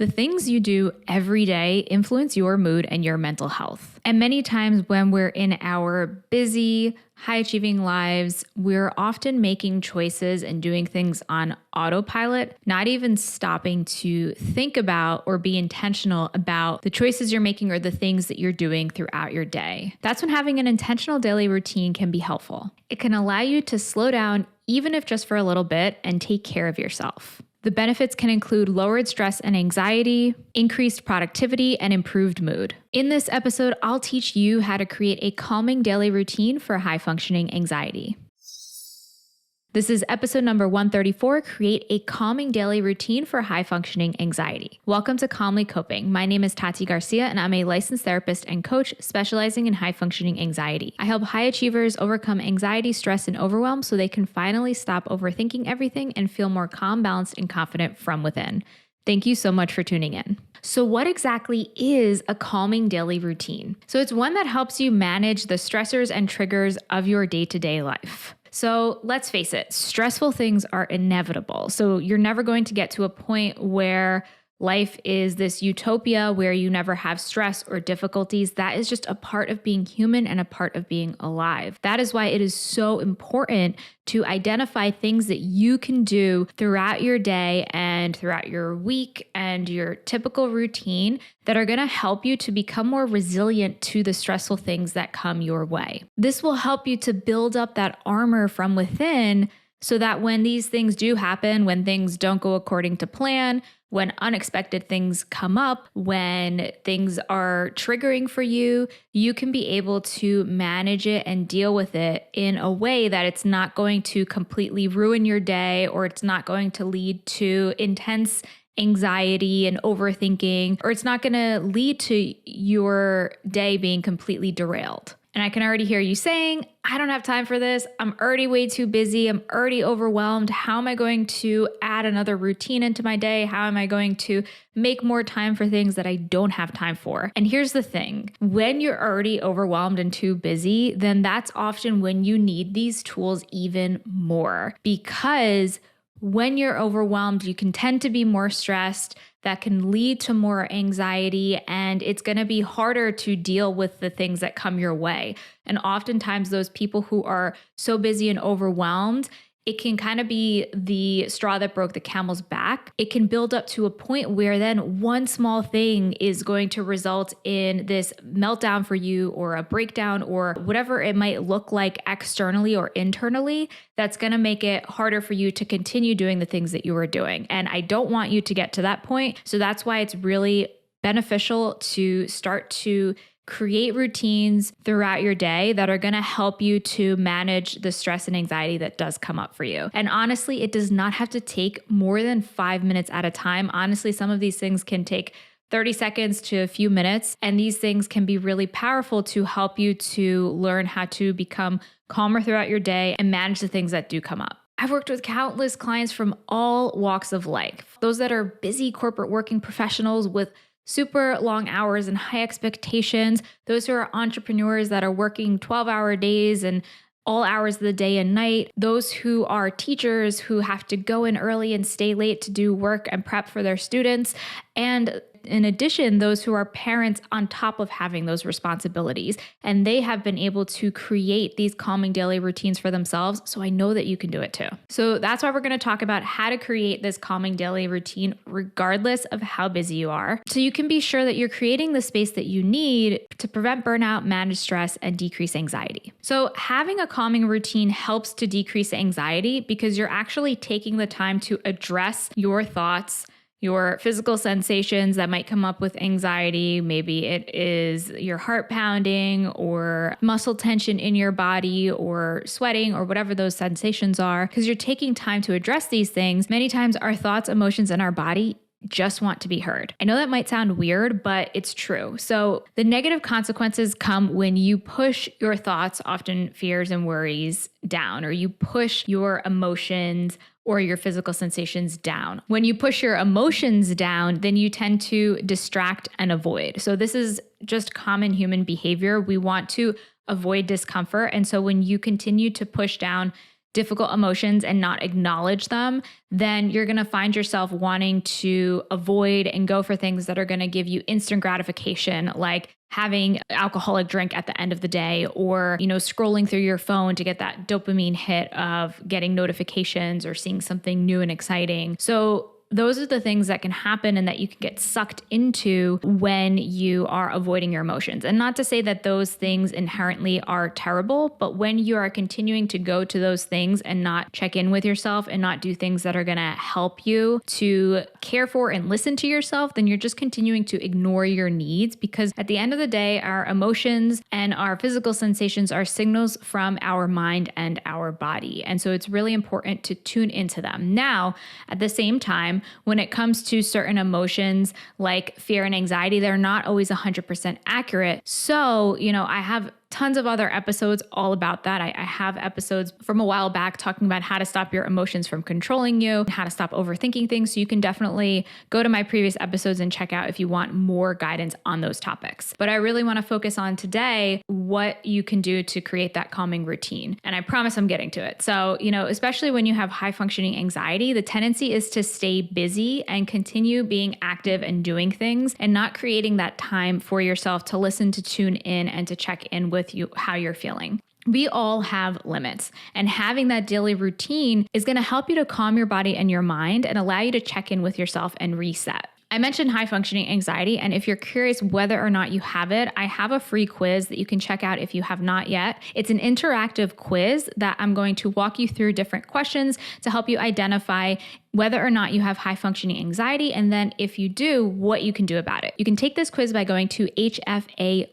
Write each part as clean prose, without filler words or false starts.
The things you do every day influence your mood and your mental health. And many times when we're in our busy, high achieving lives, we're often making choices and doing things on autopilot, not even stopping to think about or be intentional about the choices you're making or the things that you're doing throughout your day. That's when having an intentional daily routine can be helpful. It can allow you to slow down, even if just for a little bit, and take care of yourself. The benefits can include lowered stress and anxiety, increased productivity, and improved mood. In this episode, I'll teach you how to create a calming daily routine for high-functioning anxiety. This is episode number 134, Create a Calming Daily Routine for High-Functioning Anxiety. Welcome to Calmly Coping. My name is Tati Garcia, and I'm a licensed therapist and coach specializing in high-functioning anxiety. I help high achievers overcome anxiety, stress, and overwhelm so they can finally stop overthinking everything and feel more calm, balanced, and confident from within. Thank you so much for tuning in. So what exactly is a calming daily routine? So it's one that helps you manage the stressors and triggers of your day-to-day life. So let's face it, stressful things are inevitable. So you're never going to get to a point where life is this utopia where you never have stress or difficulties. That is just a part of being human and a part of being alive. That is why it is so important to identify things that you can do throughout your day and throughout your week and your typical routine that are going to help you to become more resilient to the stressful things that come your way. This will help you to build up that armor from within so that when these things do happen, when things don't go according to plan, when unexpected things come up, when things are triggering for you, you can be able to manage it and deal with it in a way that it's not going to completely ruin your day, or it's not going to lead to intense anxiety and overthinking, or it's not going to lead to your day being completely derailed. And I can already hear you saying, I don't have time for this. I'm already way too busy. I'm already overwhelmed. How am I going to add another routine into my day? How am I going to make more time for things that I don't have time for? And here's the thing. When you're already overwhelmed and too busy, then that's often when you need these tools even more, because when you're overwhelmed, you can tend to be more stressed. That can lead to more anxiety, and it's going to be harder to deal with the things that come your way. And oftentimes those people who are so busy and overwhelmed, it can kind of be the straw that broke the camel's back. It can build up to a point where then one small thing is going to result in this meltdown for you, or a breakdown, or whatever it might look like externally or internally, that's going to make it harder for you to continue doing the things that you were doing. And I don't want you to get to that point. So that's why it's really beneficial to start to create routines throughout your day that are going to help you to manage the stress and anxiety that does come up for you. And honestly, it does not have to take more than 5 minutes at a time. Honestly, some of these things can take 30 seconds to a few minutes, and these things can be really powerful to help you to learn how to become calmer throughout your day and manage the things that do come up. I've worked with countless clients from all walks of life, those that are busy corporate working professionals with super long hours and high expectations, those who are entrepreneurs that are working 12-hour days and all hours of the day and night, those who are teachers who have to go in early and stay late to do work and prep for their students, and in addition, those who are parents on top of having those responsibilities. And they have been able to create these calming daily routines for themselves. So I know that you can do it too. So that's why we're going to talk about how to create this calming daily routine regardless of how busy you are. So you can be sure that you're creating the space that you need to prevent burnout, manage stress, and decrease anxiety. So having a calming routine helps to decrease anxiety because you're actually taking the time to address your thoughts, your physical sensations that might come up with anxiety. Maybe it is your heart pounding or muscle tension in your body or sweating or whatever those sensations are. Because you're taking time to address these things. Many times our thoughts, emotions, and our body just want to be heard. I know that might sound weird, but it's true. So the negative consequences come when you push your thoughts, often fears and worries, down, or you push your emotions or your physical sensations down. When you push your emotions down, then you tend to distract and avoid. So this is just common human behavior. We want to avoid discomfort. And so when you continue to push down difficult emotions and not acknowledge them, then you're going to find yourself wanting to avoid and go for things that are going to give you instant gratification, like having an alcoholic drink at the end of the day, or, scrolling through your phone to get that dopamine hit of getting notifications or seeing something new and exciting. So those are the things that can happen and that you can get sucked into when you are avoiding your emotions. And not to say that those things inherently are terrible, but when you are continuing to go to those things and not check in with yourself and not do things that are going to help you to care for and listen to yourself, then you're just continuing to ignore your needs, because at the end of the day, our emotions and our physical sensations are signals from our mind and our body. And so it's really important to tune into them. Now, at the same time, when it comes to certain emotions like fear and anxiety, they're not always 100% accurate. So, I have tons of other episodes all about that. I have episodes from a while back talking about how to stop your emotions from controlling you, how to stop overthinking things. So you can definitely go to my previous episodes and check out if you want more guidance on those topics. But I really want to focus on today what you can do to create that calming routine. And I promise I'm getting to it. So, especially when you have high functioning anxiety, the tendency is to stay busy and continue being active and doing things and not creating that time for yourself to listen, to tune in, and to check in with you, how you're feeling. We all have limits, and having that daily routine is going to help you to calm your body and your mind and allow you to check in with yourself and reset. I mentioned high functioning anxiety, and if you're curious whether or not you have it, I have a free quiz that you can check out if you have not yet. It's an interactive quiz that I'm going to walk you through different questions to help you identify whether or not you have high functioning anxiety, and then if you do, what you can do about it. You can take this quiz by going to hfaquiz.com,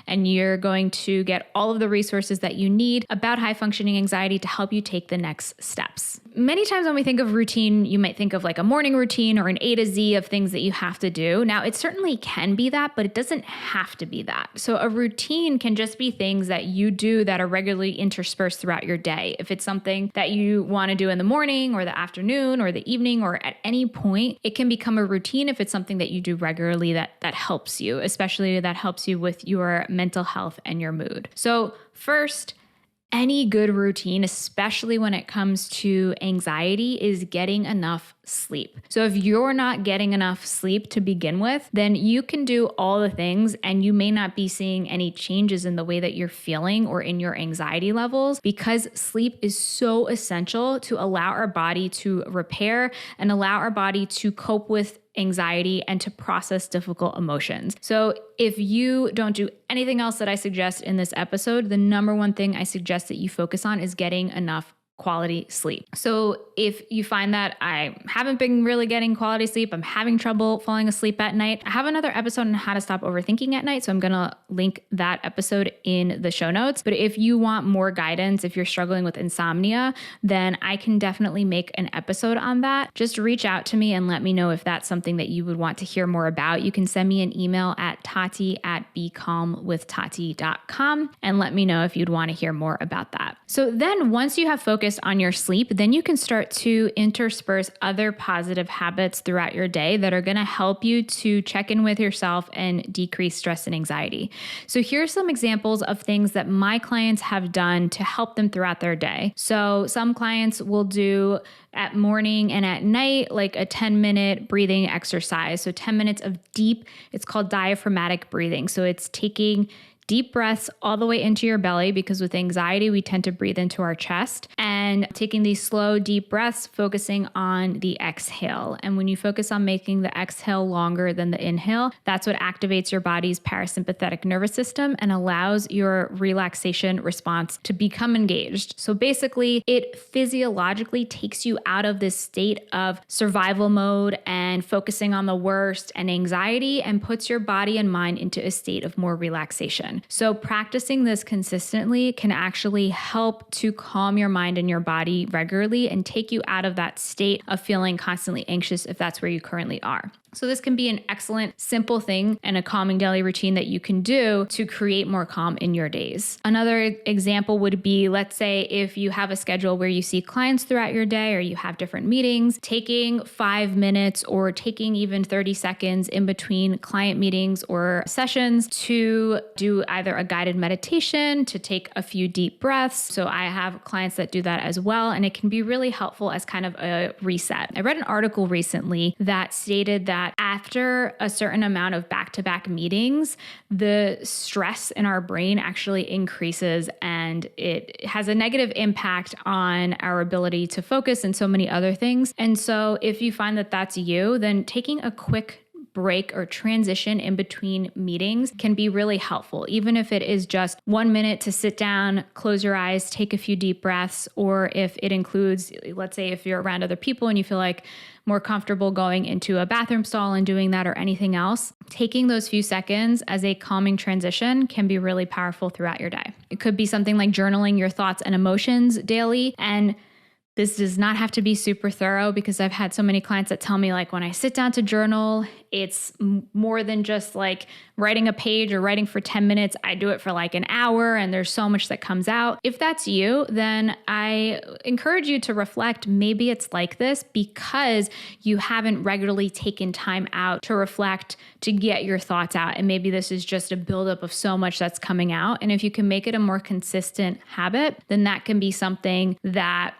and you're going to get all of the resources that you need about high functioning anxiety to help you take the next steps. Many times when we think of routine, you might think of like a morning routine or an A to Z of things that you have to do. Now, it certainly can be that, but it doesn't have to be that. So a routine can just be things that you do that are regularly interspersed throughout your day. If it's something that you want to do in the morning or the afternoon or the evening or at any point, it can become a routine if it's something that you do regularly that helps you, especially that helps you with your mental health and your mood. So first, any good routine, especially when it comes to anxiety, is getting enough sleep. So if you're not getting enough sleep to begin with, then you can do all the things and you may not be seeing any changes in the way that you're feeling or in your anxiety levels, because sleep is so essential to allow our body to repair and allow our body to cope with anxiety and to process difficult emotions. So if you don't do anything else that I suggest in this episode, the number one thing I suggest that you focus on is getting enough quality sleep. So if you find that I haven't been really getting quality sleep, I'm having trouble falling asleep at night, I have another episode on how to stop overthinking at night. So I'm going to link that episode in the show notes. But if you want more guidance, if you're struggling with insomnia, then I can definitely make an episode on that. Just reach out to me and let me know if that's something that you would want to hear more about. You can send me an email at tati@becalmwithtati.com and let me know if you'd want to hear more about that. So then once you have focused on your sleep, then you can start to intersperse other positive habits throughout your day that are going to help you to check in with yourself and decrease stress and anxiety. So here's some examples of things that my clients have done to help them throughout their day. So some clients will do at morning and at night, like a 10-minute breathing exercise. So 10 minutes of deep, it's called diaphragmatic breathing. So it's taking deep breaths all the way into your belly, because with anxiety, we tend to breathe into our chest, and taking these slow, deep breaths, focusing on the exhale. And when you focus on making the exhale longer than the inhale, that's what activates your body's parasympathetic nervous system and allows your relaxation response to become engaged. So basically, it physiologically takes you out of this state of survival mode and focusing on the worst and anxiety, and puts your body and mind into a state of more relaxation. So practicing this consistently can actually help to calm your mind and your body regularly and take you out of that state of feeling constantly anxious if that's where you currently are. So this can be an excellent, simple thing and a calming daily routine that you can do to create more calm in your days. Another example would be, let's say if you have a schedule where you see clients throughout your day or you have different meetings, taking 5 minutes or or taking even 30 seconds in between client meetings or sessions to do either a guided meditation, to take a few deep breaths. So I have clients that do that as well, and it can be really helpful as kind of a reset. I read an article recently that stated that after a certain amount of back-to-back meetings, the stress in our brain actually increases, and it has a negative impact on our ability to focus and so many other things. And so if you find that that's you, then taking a quick break or transition in between meetings can be really helpful, even if it is just 1 minute to sit down, close your eyes, take a few deep breaths, or if it includes, let's say if you're around other people and you feel like more comfortable going into a bathroom stall and doing that or anything else, taking those few seconds as a calming transition can be really powerful throughout your day. It could be something like journaling your thoughts and emotions daily. And this does not have to be super thorough, because I've had so many clients that tell me, like, when I sit down to journal, it's more than just like writing a page or writing for 10 minutes. I do it for like an hour, and there's so much that comes out. If that's you, then I encourage you to reflect. Maybe it's like this because you haven't regularly taken time out to reflect, to get your thoughts out. And maybe this is just a buildup of so much that's coming out. And if you can make it a more consistent habit, then that can be something that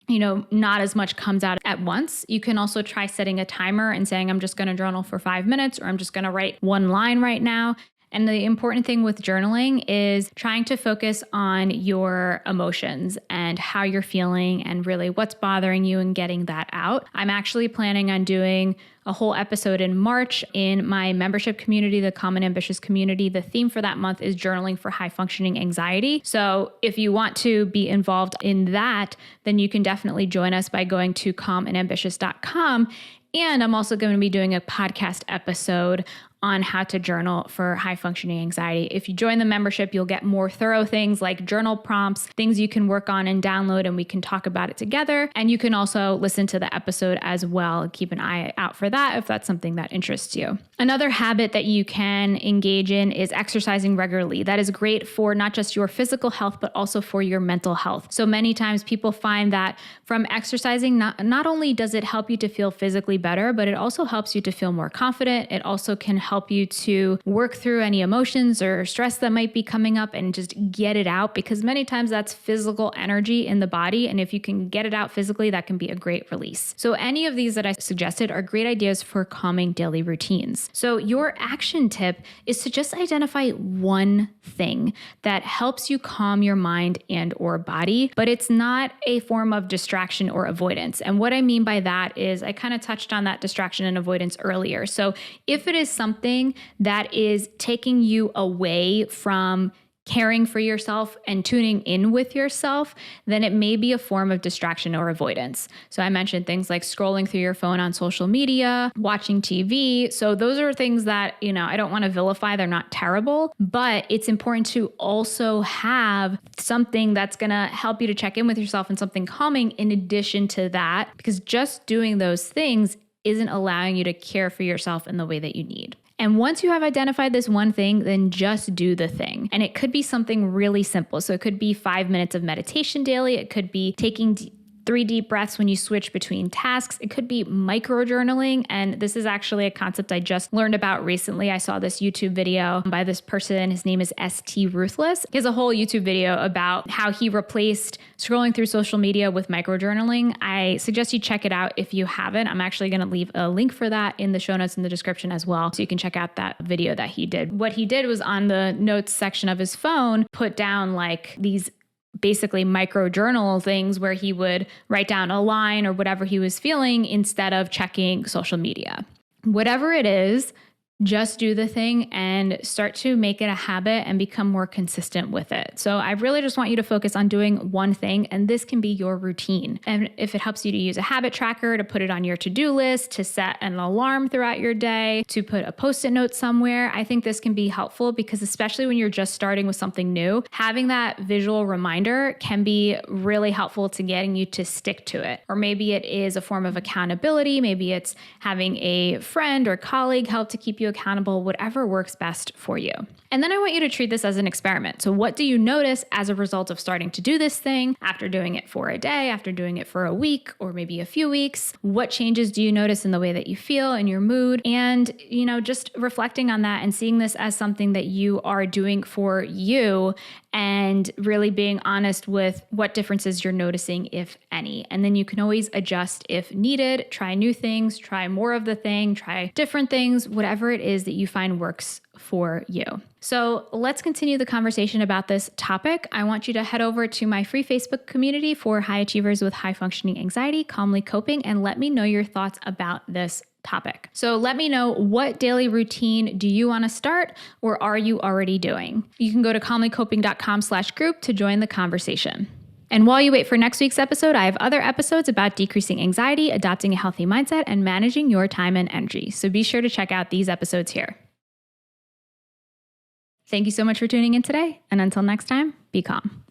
not as much comes out at once. You can also try setting a timer and saying, I'm just going to journal for 5 minutes, or I'm just going to write one line right now. And the important thing with journaling is trying to focus on your emotions and how you're feeling and really what's bothering you and getting that out. I'm actually planning on doing a whole episode in March in my membership community, the Calm and Ambitious community. The theme for that month is journaling for high functioning anxiety. So if you want to be involved in that, then you can definitely join us by going to calmandambitious.com. And I'm also going to be doing a podcast episode on how to journal for high functioning anxiety. If you join the membership, you'll get more thorough things like journal prompts, things you can work on and download, and we can talk about it together. And you can also listen to the episode as well. Keep an eye out for that if that's something that interests you. Another habit that you can engage in is exercising regularly. That is great for not just your physical health, but also for your mental health. So many times people find that from exercising, not only does it help you to feel physically better, but it also helps you to feel more confident. It also can help you to work through any emotions or stress that might be coming up and just get it out, because many times that's physical energy in the body. And if you can get it out physically, that can be a great release. So any of these that I suggested are great ideas for calming daily routines. So your action tip is to just identify one thing that helps you calm your mind and or body, but it's not a form of distraction or avoidance. And what I mean by that is I kind of touched on that distraction and avoidance earlier. So if it is something that is taking you away from caring for yourself and tuning in with yourself, then it may be a form of distraction or avoidance. So I mentioned things like scrolling through your phone on social media, watching TV. So those are things that, I don't want to vilify. They're not terrible, but it's important to also have something that's going to help you to check in with yourself and something calming in addition to that, because just doing those things isn't allowing you to care for yourself in the way that you need. And once you have identified this one thing, then just do the thing. And it could be something really simple. So it could be 5 minutes of meditation daily. It could be taking 3 deep breaths when you switch between tasks. It could be micro journaling. And this is actually a concept I just learned about recently. I saw this YouTube video by this person. His name is ST Ruthless. He has a whole YouTube video about how he replaced scrolling through social media with micro journaling. I suggest you check it out if you haven't. I'm actually going to leave a link for that in the show notes in the description as well, so you can check out that video that he did. What he did was on the notes section of his phone, put down like these basically micro journal things where he would write down a line or whatever he was feeling instead of checking social media. Whatever it is, just do the thing and start to make it a habit and become more consistent with it. So I really just want you to focus on doing one thing, and this can be your routine. And if it helps you to use a habit tracker, to put it on your to-do list, to set an alarm throughout your day, to put a post-it note somewhere, I think this can be helpful, because especially when you're just starting with something new, having that visual reminder can be really helpful to getting you to stick to it. Or maybe it is a form of accountability. Maybe it's having a friend or colleague help to keep you you accountable, whatever works best for you. And then I want you to treat this as an experiment. So what do you notice as a result of starting to do this thing, after doing it for a day, after doing it for a week, or maybe a few weeks? What changes do you notice in the way that you feel and your mood? And, just reflecting on that and seeing this as something that you are doing for you and really being honest with what differences you're noticing, if any. And then you can always adjust if needed, try new things, try more of the thing, try different things, whatever it is that you find works for you. So let's continue the conversation about this topic. I want you to head over to my free Facebook community for high achievers with high functioning anxiety, Calmly Coping, and let me know your thoughts about this topic. So let me know, what daily routine do you want to start, or are you already doing? You can go to calmlycoping.com/group to join the conversation. And while you wait for next week's episode, I have other episodes about decreasing anxiety, adopting a healthy mindset, and managing your time and energy. So be sure to check out these episodes here. Thank you so much for tuning in today. And until next time, be calm.